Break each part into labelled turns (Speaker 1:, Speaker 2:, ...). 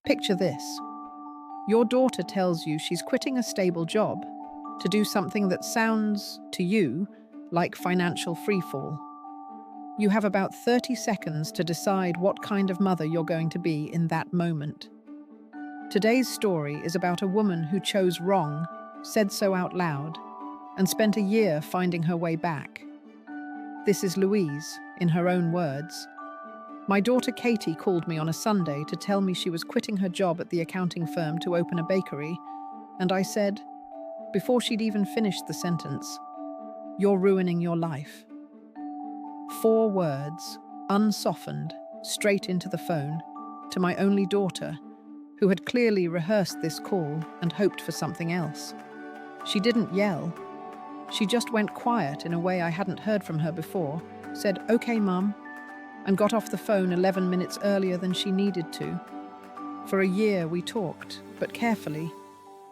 Speaker 1: Picture this. Your daughter tells you she's quitting a stable job to do something that sounds, to you, like financial freefall. You have about 30 seconds to decide what kind of mother you're going to be in that moment. Today's story is about a woman who chose wrong, said so out loud, and spent a year finding her way back. This is Louise, in her own words. My daughter Katie called me on a Sunday to tell me she was quitting her job at the accounting firm to open a bakery, and I said, before she'd even finished the sentence, "You're ruining your life." 4 words, unsoftened, straight into the phone, to my only daughter, who had clearly rehearsed this call and hoped for something else. She didn't yell. She just went quiet in a way I hadn't heard from her before, said, "Okay, Mum," and got off the phone 11 minutes earlier than she needed to. For a year we talked, but carefully.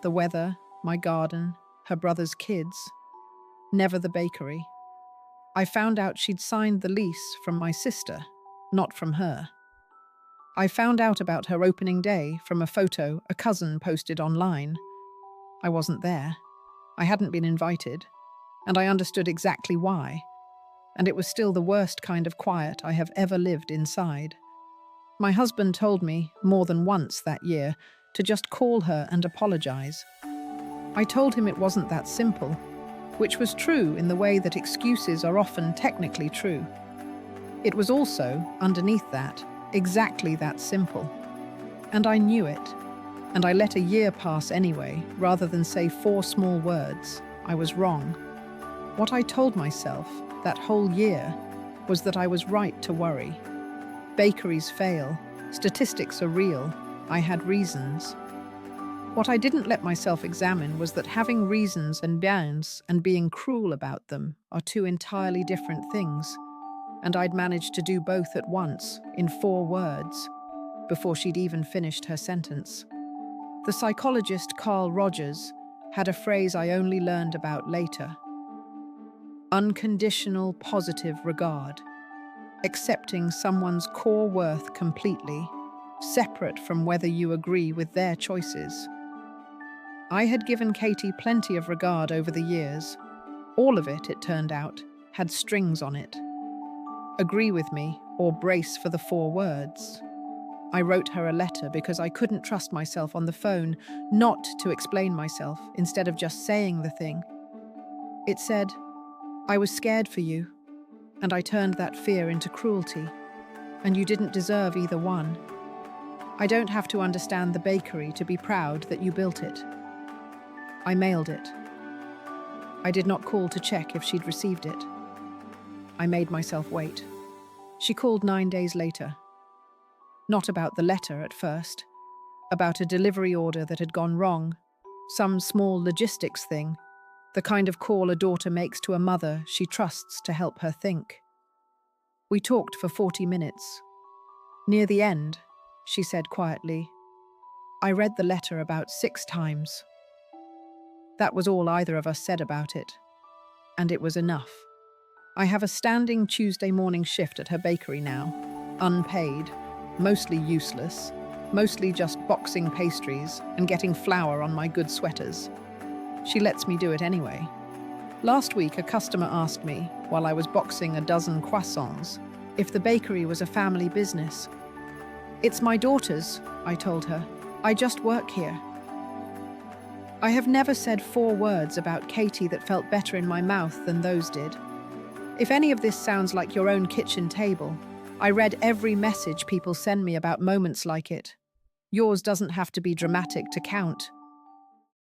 Speaker 1: The weather, my garden, her brother's kids. Never the bakery. I found out she'd signed the lease from my sister, not from her. I found out about her opening day from a photo a cousin posted online. I wasn't there. I hadn't been invited, and I understood exactly why. And it was still the worst kind of quiet I have ever lived inside. My husband told me, more than once that year, to just call her and apologize. I told him it wasn't that simple, which was true in the way that excuses are often technically true. It was also, underneath that, exactly that simple. And I knew it, and I let a year pass anyway, rather than say 4 small words. I was wrong. What I told myself that whole year was that I was right to worry. Bakeries fail, statistics are real, I had reasons. What I didn't let myself examine was that having reasons and bounds and being cruel about them are 2 entirely different things, and I'd managed to do both at once, in 4 words, before she'd even finished her sentence. The psychologist Carl Rogers had a phrase I only learned about later. Unconditional positive regard, accepting someone's core worth completely, separate from whether you agree with their choices. I had given Katie plenty of regard over the years. All of it, it turned out, had strings on it. Agree with me, or brace for the 4 words. I wrote her a letter because I couldn't trust myself on the phone, not to explain myself, instead of just saying the thing. It said, "I was scared for you, and I turned that fear into cruelty, and you didn't deserve either one. I don't have to understand the bakery to be proud that you built it." I mailed it. I did not call to check if she'd received it. I made myself wait. She called 9 days later. Not about the letter at first, about a delivery order that had gone wrong, some small logistics thing, the kind of call a daughter makes to a mother she trusts to help her think. We talked for 40 minutes. Near the end, she said quietly, "I read the letter about 6 times." That was all either of us said about it, and it was enough. I have a standing Tuesday morning shift at her bakery now, unpaid, mostly useless, mostly just boxing pastries and getting flour on my good sweaters. She lets me do it anyway. Last week, a customer asked me, while I was boxing a dozen croissants, if the bakery was a family business. "It's my daughter's," I told her. "I just work here." I have never said 4 words about Katie that felt better in my mouth than those did. If any of this sounds like your own kitchen table, I read every message people send me about moments like it. Yours doesn't have to be dramatic to count.